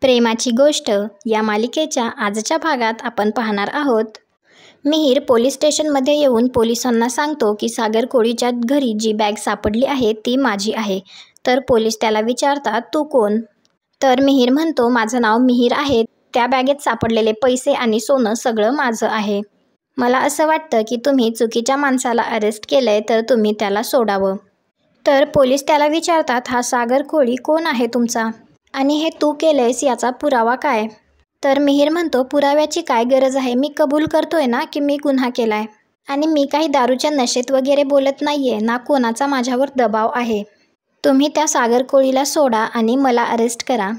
प्रेमाची गोष्ट या मालिकेच्या आजच्या भागात आपण पाहणार आहोत. मिहीर पोलीस स्टेशनमध्ये येऊन पोलिसांना सांगतो की सागर कोळीच्या घरी जी बॅग सापडली आहे ती माझी आहे. तर पोलीस त्याला विचारतात, तू कोण? तर मिहीर म्हणतो, माझं नाव मिहीर आहे. त्या बॅगेत सापडलेले पैसे आणि सोनं सगळं माझं आहे. मला असं वाटतं की तुम्ही चुकीच्या माणसाला अरेस्ट केलंय, तर तुम्ही त्याला सोडावं. तर पोलीस त्याला विचारतात, हा सागर कोळी कोण आहे तुमचा? आणि हे तू केलंयस याचा पुरावा काय? तर मिहीर म्हणतो, पुराव्याची काय गरज आहे? मी कबूल करतोय ना की मी गुन्हा केलाय. आणि मी काही दारूच्या नशेत वगैरे बोलत नाहीये, ना कोणाचा माझ्यावर दबाव आहे. तुम्ही त्या सागर कोळीला सोडा आणि मला अरेस्ट करा.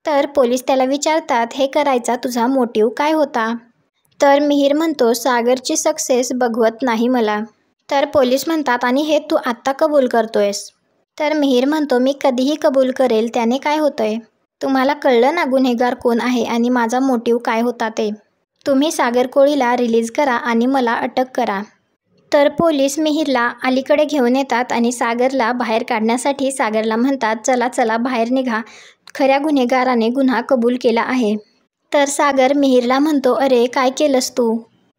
तर पोलीस त्याला विचारतात, हे करायचा तुझा मोटिव्ह काय होता? तर मिहीर म्हणतो, सागरची सक्सेस बघवत नाही मला. तर पोलीस म्हणतात, आणि हे तू आत्ता कबूल करतोयस? तर मिहीर म्हणतो, मी कधीही कबूल करेल, त्याने काय होतंय? तुम्हाला कळलं ना गुन्हेगार कोण आहे आणि माझा मोटिव्ह काय होता ते. तुम्ही सागर कोळीला रिलीज करा आणि मला अटक करा. तर पोलीस मिहीरला अलीकडे घेऊन येतात आणि सागरला बाहेर काढण्यासाठी सागरला म्हणतात, चला चला बाहेर निघा, खऱ्या गुन्हेगाराने गुन्हा कबूल केला आहे. तर सागर मिहीरला म्हणतो, अरे काय केलंस तू?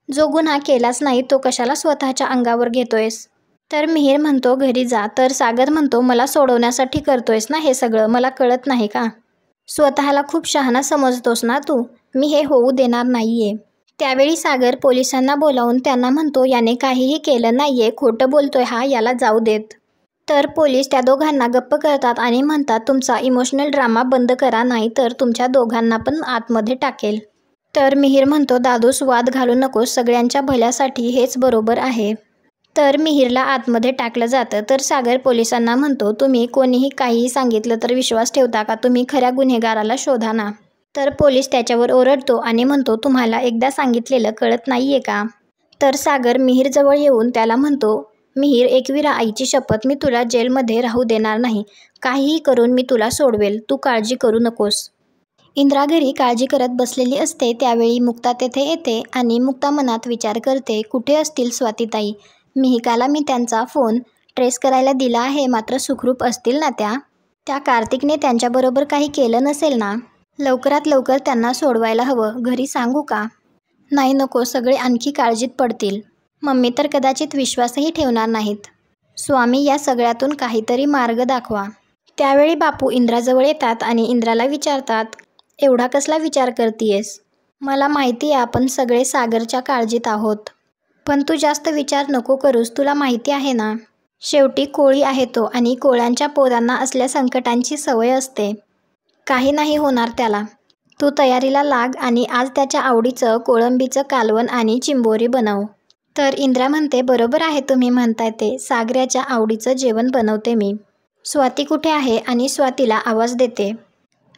जो गुन्हा केलाच नाही तो कशाला स्वतःच्या अंगावर घेतोयस? तर मिहीर म्हणतो, घरी जा. तर सागर म्हणतो, मला सोडवण्यासाठी करतोयस ना हे सगळं, मला कळत नाही का? स्वतःला खूप शहाणा समजतोस ना तू? मी हे होऊ देणार नाहीये. त्यावेळी सागर पोलिसांना बोलावून त्यांना म्हणतो, याने काहीही केलं नाहीये, खोटं बोलतोय हा, याला जाऊ देत. तर पोलीस त्या दोघांना गप्प करतात आणि म्हणतात, तुमचा इमोशनल ड्रामा बंद करा, नाही तर तुमच्या दोघांना पण आतमध्ये टाकेल. तर मिहीर म्हणतो, दादूस वाद घालू नकोस, सगळ्यांच्या भल्यासाठी हेच बरोबर आहे. तर मिहीरला आतमध्ये टाकलं जातं. तर सागर पोलिसांना म्हणतो, तुम्ही कोणीही काहीही सांगितलं तर विश्वास ठेवता का? तुम्ही खऱ्या गुन्हेगाराला शोधा ना. तर पोलीस त्याच्यावर ओरडतो आणि म्हणतो, तुम्हाला एकदा सांगितलेलं कळत नाहीये का? तर सागर मिहीरजवळ येऊन त्याला म्हणतो, मिहीर, एकविरा आईची शपथ, मी तुला जेलमध्ये राहू देणार नाही. काहीही करून मी तुला सोडवेल, तू काळजी करू नकोस. इंद्रा घरी काळजी करत बसलेली असते. त्यावेळी मुक्ता तेथे येते आणि मुक्ता मनात विचार करते, कुठे असतील स्वातीताई? मिहिकाला मी त्यांचा फोन ट्रेस करायला दिला आहे, मात्र सुखरूप असतील ना त्या कार्तिकने त्यांच्याबरोबर काही केलं नसेल ना? लवकरात लवकर त्यांना सोडवायला हवं. घरी सांगू का? नाही नको, सगळे आणखी काळजीत पडतील. मम्मी तर कदाचित विश्वासही ठेवणार नाहीत. स्वामी, या सगळ्यातून काहीतरी मार्ग दाखवा. त्यावेळी बापू इंद्राजवळ येतात आणि इंद्राला विचारतात, एवढा कसला विचार करतीयस? मला माहिती आहे आपण सगळे सागरच्या काळजीत आहोत, पण तू जास्त विचार नको करूस. तुला माहिती आहे ना, शेवटी कोळी आहे तो आणि कोळ्यांच्या पोरांना असल्या संकटांची सवय असते. काही नाही होणार त्याला. तू तयारीला लाग आणि आज त्याच्या आवडीचं कोळंबीचं कालवण आणि चिंबोरी बनव. तर इंद्रा म्हणते, बरोबर आहे तुम्ही म्हणताय ते, सागऱ्याच्या आवडीचं जेवण बनवते मी. स्वाती कुठे आहे? आणि स्वातीला आवाज देते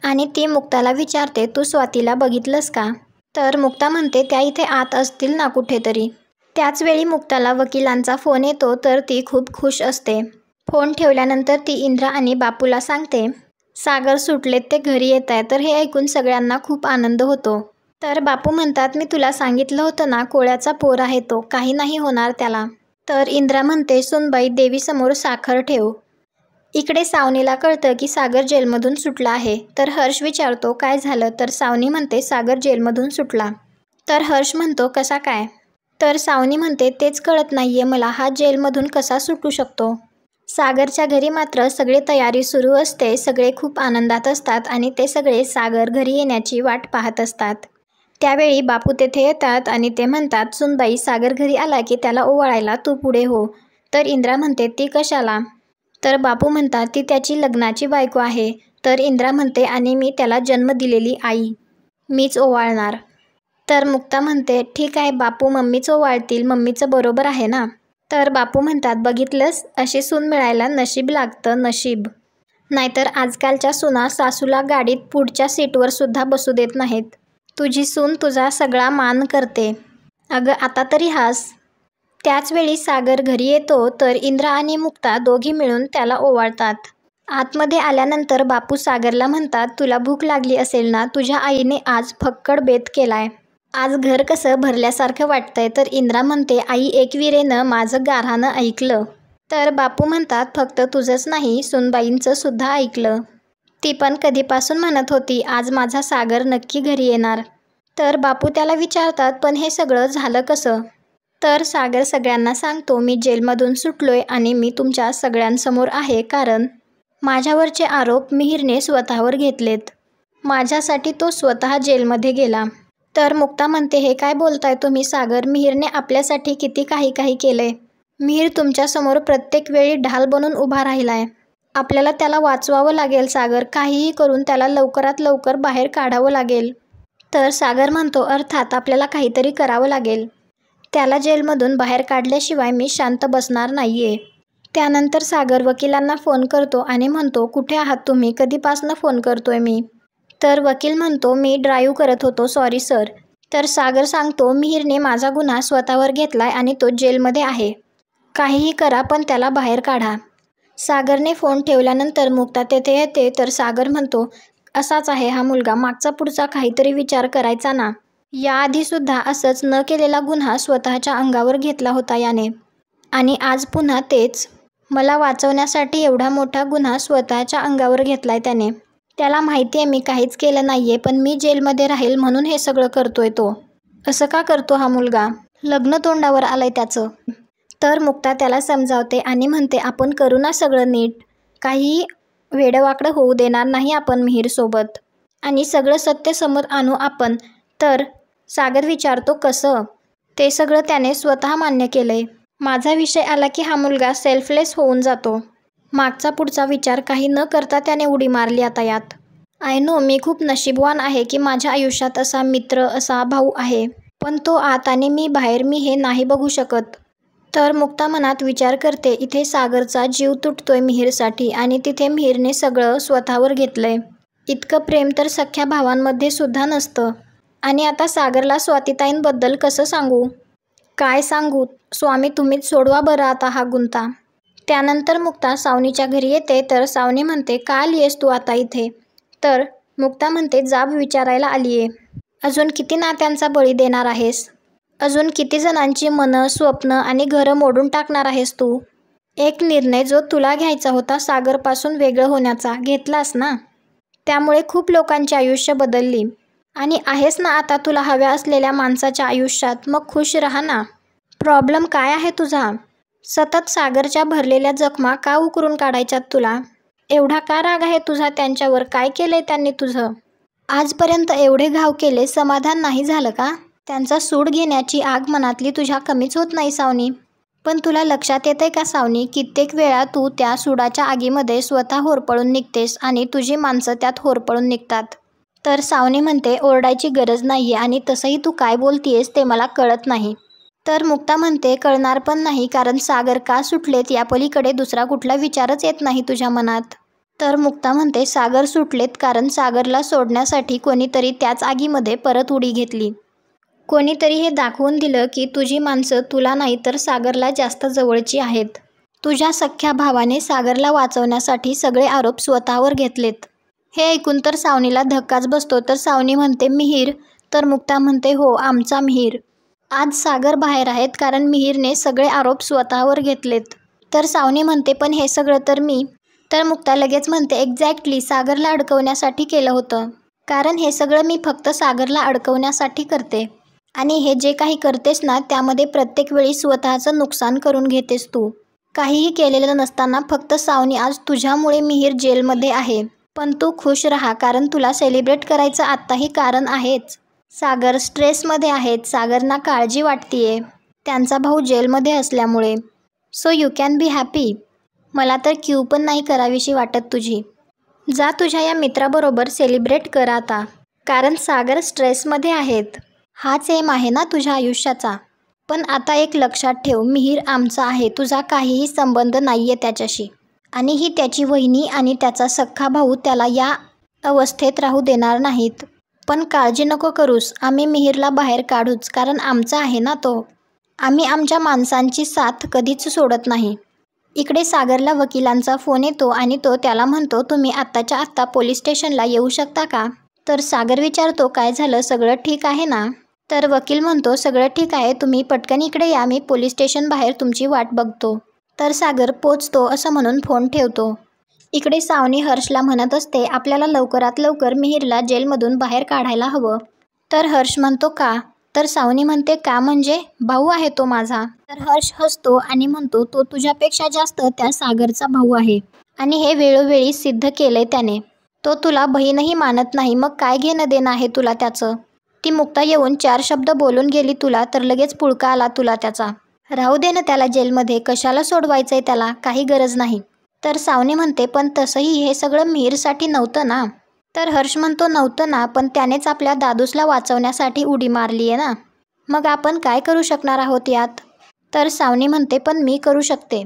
आणि ती मुक्ताला विचारते, तू स्वातीला बघितलंस का? तर मुक्ता म्हणते, त्या इथे आत असतील ना कुठेतरी. त्याचवेळी मुक्ताला वकिलांचा फोन येतो. तर ती खूप खुश असते. फोन ठेवल्यानंतर ती इंद्रा आणि बापूला सांगते, सागर सुटलेत, ते घरी येत आहे. तर हे ऐकून सगळ्यांना खूप आनंद होतो. तर बापू म्हणतात, मी तुला सांगितलं होतं ना, कोळ्याचा पोर आहे तो, काही नाही होणार त्याला. तर इंद्रा म्हणते, सुनबाई, देवीसमोर साखर ठेव. इकडे सावनीला कळतं की सागर जेलमधून सुटला आहे. तर हर्ष विचारतो, काय झालं? तर सावनी म्हणते, सागर जेलमधून सुटला. तर हर्ष म्हणतो, कसा काय? तर सावनी म्हणते, तेच कळत नाहीये मला, हा जेलमधून कसा सुटू शकतो? सागरच्या घरी मात्र सगळे तयारी सुरू असते. सगळे खूप आनंदात असतात आणि ते सगळे सागर घरी येण्याची वाट पाहत असतात. त्यावेळी बापू तेथे येतात आणि ते म्हणतात, सुनबाई, सागर घरी आला की त्याला ओवाळायला तू पुढे हो. तर इंद्रा म्हणते, ती कशाला? तर बापू म्हणतात, ती त्याची लग्नाची बायको आहे. तर इंद्रा म्हणते, आणि मी त्याला जन्म दिलेली आई, मीच ओवाळणार. तर मुक्ता म्हणते, ठीक आहे बापू, मम्मीच ओवाळतील, मम्मीचं बरोबर आहे ना? तर बापू म्हणतात, बघितलंस, अशी सून मिळायला नशीब लागतं, नशीब. नाहीतर आजकालच्या सुना सासूला गाडीत पुढच्या सीटवर सुद्धा बसू देत नाहीत. तुझी सून तुझा सगळा मान करते. अगं आता तरी हास. त्याचवेळी सागर घरी येतो. तर इंद्रा आणि मुक्ता दोघी मिळून त्याला ओवाळतात. आतमध्ये आल्यानंतर बापू सागरला म्हणतात, तुला भूक लागली असेल ना, तुझ्या आईने आज फक्कड बेत केलाय. आज घर कसं भरल्यासारखं वाटतंय. तर इंद्रा म्हणते, आई, एकविरेनं माझं गाऱ्हाणं ऐकलं. तर बापू म्हणतात, फक्त तुझंच नाही, सुनबाईंचं सुद्धा ऐकलं. ती पण कधीपासून म्हणत होती आज माझा सागर नक्की घरी येणार. तर बापू त्याला विचारतात पण हे सगळं झालं कसं? तर सागर सगळ्यांना सांगतो मी जेलमधून सुटलोय आणि मी तुमच्या सगळ्यांसमोर आहे कारण माझ्यावरचे आरोप मिहिरने स्वतःवर घेतलेत. माझ्यासाठी तो स्वतः जेलमध्ये गेला. तर मुक्ता म्हणते हे काय बोलताय तुम्ही सागर? मिहिरने आपल्यासाठी किती काही काही केलंय. मिहिर तुमच्यासमोर प्रत्येक वेळी ढाल बनून उभा राहिलाय. आपल्याला त्याला वाचवावं लागेल सागर. काहीही करून त्याला लवकरात लवकर बाहेर काढावं लागेल. तर सागर म्हणतो अर्थात आपल्याला काहीतरी करावं लागेल. त्याला जेलमधून बाहेर काढल्याशिवाय मी शांत बसणार नाहीये. त्यानंतर सागर वकिलांना फोन करतो आणि म्हणतो कुठे आहात तुम्ही? कधीपासनं फोन करतोय मी. तर वकील म्हणतो मी ड्राईव्ह करत होतो सॉरी सर. तर सागर सांगतो मिहिरने माझा गुन्हा स्वतःवर घेतलाय आणि तो जेलमध्ये आहे. काहीही करा पण त्याला बाहेर काढा. सागरने फोन ठेवल्यानंतर मुक्ता तेथे येते. तर सागर म्हणतो असाच आहे हा मुलगा. मागचा पुढचा काहीतरी विचार करायचा ना. याआधीसुद्धा असंच न केलेला गुन्हा स्वतःच्या अंगावर घेतला होता याने. आणि आज पुन्हा तेच. मला वाचवण्यासाठी एवढा मोठा गुन्हा स्वतःच्या अंगावर घेतलाय त्याने. त्याला माहिती आहे मी काहीच केलं नाहीये पण मी जेलमध्ये राहील म्हणून हे सगळं करतोय तो. असं का करतो हा मुलगा? लग्न तोंडावर आलंय त्याचं. तर मुक्ता त्याला समजावते आणि म्हणते आपण करू ना सगळं नीट. काहीही वेडवाकडं होऊ देणार नाही आपण मिहिरसोबत. आणि सगळं सत्य समोर आणू आपण. तर सागर विचारतो कसं? ते सगळं त्याने स्वतः मान्य केलंय. माझा विषय आला की हा मुलगा सेल्फलेस होऊन जातो. मागचा पुढचा विचार काही न करता त्याने उडी मारली आता यात. आय नो मी खूप नशीबवान आहे की माझ्या आयुष्यात असा मित्र असा भाऊ आहे. पण तो आत आणि मी बाहेर मी हे नाही बघू शकत. तर मुक्ता मनात विचार करते इथे सागरचा जीव तुटतोय मिहिरसाठी आणि तिथे मिहिरने सगळं स्वतःवर घेतलंय. इतकं प्रेम तर सख्ख्या भावांमध्ये सुद्धा नसतं. आणि आता सागरला स्वातीताईंबद्दल कसं सांगू? काय सांगू? स्वामी तुम्हीच सोडवा बरं आता हा गुंता. त्यानंतर मुक्ता सावनीच्या घरी येते. तर सावनी म्हणते का आलीयेस तू आता इथे? तर मुक्ता म्हणते जाब विचारायला आलीये. अजून किती नात्यांचा बळी देणार आहेस? अजून किती जणांची मनं स्वप्न आणि घरं मोडून टाकणार आहेस तू? एक निर्णय जो तुला घ्यायचा होता सागरपासून वेगळं होण्याचा घेतलास ना. त्यामुळे खूप लोकांची आयुष्य बदलली. आणि आहेस ना आता तुला हव्या असलेल्या माणसाच्या आयुष्यात. मग खुश राहा ना. प्रॉब्लेम काय आहे तुझा? सतत सागरच्या भरलेल्या जखमा का उकरून काढायच्यात तुला? एवढा का राग आहे तुझा त्यांच्यावर? काय केलंय त्यांनी तुझं? आजपर्यंत एवढे घाव केले समाधान नाही झालं का? त्यांचा सूड घेण्याची आग मनातली तुझ्या कमीच होत नाही सावनी. पण तुला लक्षात येतंय का सावनी कित्येक वेळा तू त्या सुडाच्या आगीमध्ये स्वतः होरपळून निघतेस आणि तुझी माणसं त्यात होरपळून निघतात. तर सावनी म्हणते ओरडायची गरज नाहीये आणि तसंही तू काय बोलतीयेस ते मला कळत नाही. तर मुक्ता म्हणते कळणार पण नाही कारण सागर का सुटलेत या पलीकडे दुसरा कुठला विचारच येत नाही तुझ्या मनात. तर मुक्ता म्हणते सागर सुटलेत कारण सागरला सोडण्यासाठी कोणीतरी त्याच आगीमध्ये परत उडी घेतली. कोणीतरी हे दाखवून दिलं की तुझी माणसं तुला नाही तर सागरला जास्त जवळची आहेत. तुझ्या सख्ख्या भावाने सागरला वाचवण्यासाठी सगळे आरोप स्वतःवर घेतलेत. हे ऐकून तर सावनीला धक्काच बसतो. तर सावनी म्हणते मिहिर? तर मुक्ता म्हणते हो आमचा मिहिर. आज सागर बाहेर आहेत कारण मिहिरने सगळे आरोप स्वतःवर घेतलेत. तर सावनी म्हणते पण हे सगळं तर मी. तर मुक्ता लगेच म्हणते एक्झॅक्टली सागरला अडकवण्यासाठी केलं होतं. कारण हे सगळं मी फक्त सागरला अडकवण्यासाठी करते. आणि हे जे काही करतेस ना त्यामध्ये प्रत्येक वेळी स्वतःचं नुकसान करून घेतेस तू. काहीही केलेलं नसताना फक्त सावनी आज तुझ्यामुळे मिहिर जेलमध्ये आहे. पण तू खुश राहा कारण तुला सेलिब्रेट करायचं आत्ताही कारण आहेच. सागर स्ट्रेसमध्ये आहेत. सागरना काळजी वाटतीये त्यांचा भाऊ जेलमध्ये असल्यामुळे. So you can be happy. मला तर क्यू पण नाही करावीशी वाटत तुझी. जा तुझ्या या मित्राबरोबर सेलिब्रेट कर आता. कारण सागर स्ट्रेसमध्ये आहेत. हाच एम आहे ना तुझ्या आयुष्याचा. पण आता एक लक्षात ठेव मिहिर आमचा आहे. तुझा काहीही संबंध नाहीये त्याच्याशी. आणि ही त्याची वहिनी आणि त्याचा सख्खा भाऊ त्याला या अवस्थेत राहू देणार नाहीत. पण काळजी नको करूस. आम्ही मिहिरला बाहेर काढूच कारण आमचा आहे ना तो. आम्ही आमच्या माणसांची साथ कधीच सोडत नाही. इकडे सागरला वकिलांचा फोन येतो आणि तो त्याला म्हणतो तुम्ही आत्ताच्या आत्ता पोलीस स्टेशनला येऊ शकता का? तर सागर विचारतो काय झालं सगळं ठीक आहे ना? तर वकील म्हणतो सगळं ठीक आहे तुम्ही पटकन इकडे या मी पोलीस स्टेशन बाहेर तुमची वाट बघतो. तर सागर पोचतो असं म्हणून फोन ठेवतो. इकडे सावनी हर्षला म्हणत असते आपल्याला लवकरात लवकर मिहिरला जेलमधून बाहेर काढायला हवं. तर हर्ष म्हणतो का? तर सावनी म्हणते का म्हणजे? भाऊ आहे तो माझा. तर हर्ष हसतो आणि म्हणतो तो तुझ्यापेक्षा जास्त त्या सागरचा भाऊ आहे आणि हे वेळोवेळी सिद्ध केलंय त्याने. तो तुला बहीणही मानत नाही, मग काय घेणं देणं आहे तुला त्याचं? ती मुक्ता येऊन 4 शब्द बोलून गेली तुला तर लगेच पुळका आला तुला त्याचा. राहू दे ना त्याला जेलमध्ये, कशाला सोडवायचंय त्याला, काही गरज नाही. तर सावनी म्हणते पण तसंही हे सगळं मिहिरसाठी नव्हतं ना. तर हर्ष म्हणतो नव्हतं ना, पण त्यानेच आपल्या दादूसला वाचवण्यासाठी उडी मारली आहे ना, मग आपण काय करू शकणार आहोत यात? तर सावनी म्हणते पण मी करू शकते.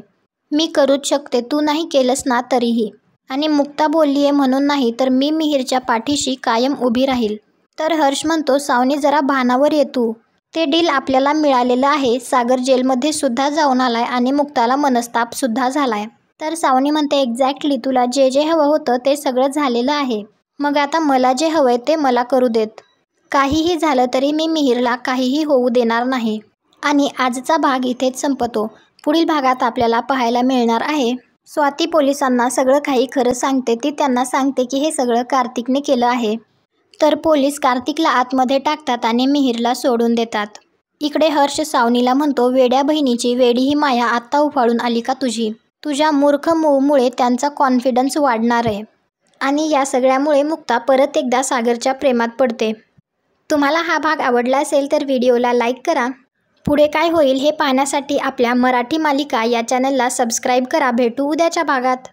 मी करूच शकते, तू नाही केलंस ना तरीही. आणि मुक्ता बोलली आहे म्हणून नाही, तर मी मिहिरच्या पाठीशी कायम उभी राहील. तर हर्ष म्हणतो सावनी जरा भानावर ये तू. ते डील आपल्याला मिळालेलं आहे. सागर जेलमध्ये सुद्धा जाऊन आलाय आणि मुक्ताला मनस्ताप सुद्धा झालाय. तर सावनी म्हणते एक्झॅक्टली, तुला जे जे हवं होतं ते सगळं झालेलं आहे. मग आता मला जे हवंय ते मला करू देत. काहीही झालं तरी मी मिहिरला काहीही होऊ देणार नाही. आणि आजचा भाग इथेच संपतो. पुढील भागात आपल्याला पाहायला मिळणार आहे स्वाती पोलिसांना सगळं काही खरं सांगते. ती त्यांना सांगते की हे सगळं कार्तिकने केलं आहे. तर पोलीस कार्तिकला आतमध्ये टाकतात आणि मिहिरला सोडून देतात. इकडे हर्ष सावनीला म्हणतो वेड्या बहिणीची वेडी ही माया आत्ता उफाळून आली का तुझी? तुझ्या मूर्ख मूळमुळे त्यांचा कॉन्फिडन्स वाढणार आहे आणि या सगळ्यामुळे मुक्ता परत एकदा सागरच्या प्रेमात पडते. तुम्हाला हा भाग आवडला असेल तर व्हिडिओला लाईक करा. पुढे काय होईल हे पाहण्यासाठी आपल्या मराठी मालिका या चॅनलला सबस्क्राईब करा. भेटू उद्याच्या भागात.